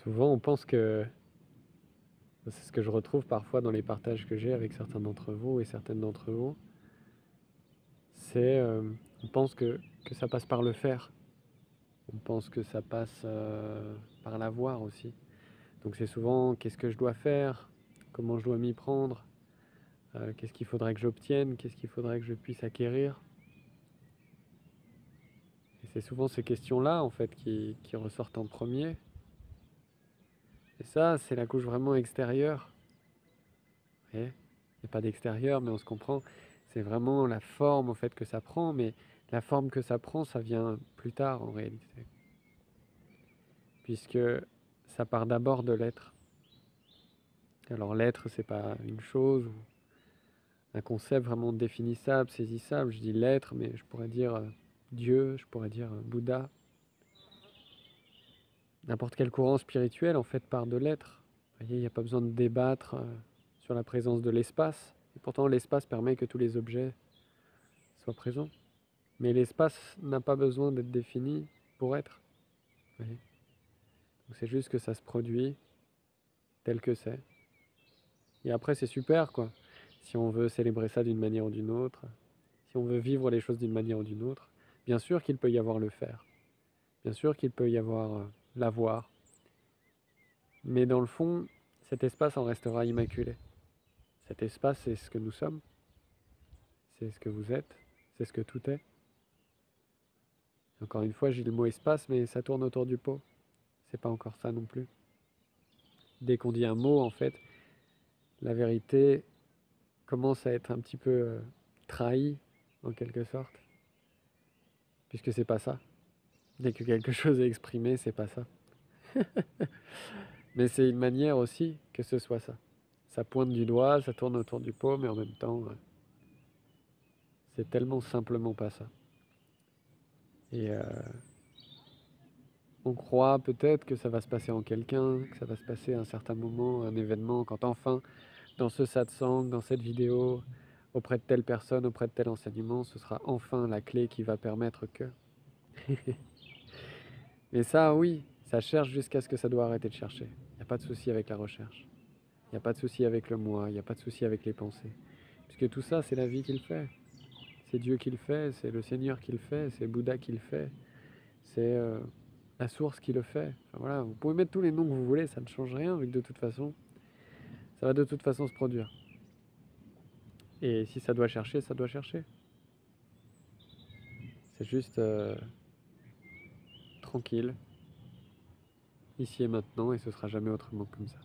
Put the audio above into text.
Souvent, on pense que, c'est ce que je retrouve parfois dans les partages que j'ai avec certains d'entre vous et certaines d'entre vous, c'est on pense que ça passe par le faire, on pense que ça passe par l'avoir aussi. Donc c'est souvent qu'est-ce que je dois faire, comment je dois m'y prendre, qu'est-ce qu'il faudrait que j'obtienne, qu'est-ce qu'il faudrait que je puisse acquérir. Et c'est souvent ces questions-là en fait qui ressortent en premier. Et ça, c'est la couche vraiment extérieure. Vous voyez, il n'y a pas d'extérieur, mais on se comprend. C'est vraiment la forme en fait que ça prend, mais la forme que ça prend, ça vient plus tard en réalité, puisque ça part d'abord de l'être. Alors l'être, c'est pas une chose ou un concept vraiment définissable, saisissable. Je dis l'être, mais je pourrais dire Dieu, je pourrais dire Bouddha. N'importe quel courant spirituel en fait part de l'être. Vous voyez, il n'y a pas besoin de débattre sur la présence de l'espace. Et pourtant, l'espace permet que tous les objets soient présents. Mais l'espace n'a pas besoin d'être défini pour être. Vous voyez. Donc c'est juste que ça se produit tel que c'est. Et après, c'est super, quoi. Si on veut célébrer ça d'une manière ou d'une autre, si on veut vivre les choses d'une manière ou d'une autre, bien sûr qu'il peut y avoir le faire. Bien sûr qu'il peut y avoir l'avoir. Mais dans le fond, cet espace en restera immaculé. Cet espace, c'est ce que nous sommes. C'est ce que vous êtes. C'est ce que tout est. Encore une fois, j'ai le mot espace, mais ça tourne autour du pot. C'est pas encore ça non plus. Dès qu'on dit un mot, en fait, la vérité commence à être un petit peu trahie, en quelque sorte, puisque c'est pas ça. Dès que quelque chose est exprimé, c'est pas ça. Mais c'est une manière aussi que ce soit ça. Ça pointe du doigt, ça tourne autour du pot, mais en même temps, c'est tellement simplement pas ça. Et on croit peut-être que ça va se passer en quelqu'un, que ça va se passer à un certain moment, un événement, quand enfin, dans ce satsang, dans cette vidéo, auprès de telle personne, auprès de tel enseignement, ce sera enfin la clé qui va permettre que... Mais ça, oui, ça cherche jusqu'à ce que ça doit arrêter de chercher. Il n'y a pas de souci avec la recherche. Il n'y a pas de souci avec le moi, il n'y a pas de souci avec les pensées. Puisque tout ça, c'est la vie qui le fait. C'est Dieu qui le fait, c'est le Seigneur qui le fait, c'est Bouddha qui le fait, c'est la source qui le fait. Enfin, voilà, vous pouvez mettre tous les noms que vous voulez, ça ne change rien, vu que de toute façon, ça va de toute façon se produire. Et si ça doit chercher, ça doit chercher. C'est juste tranquille, ici et maintenant, et ce sera jamais autrement comme ça.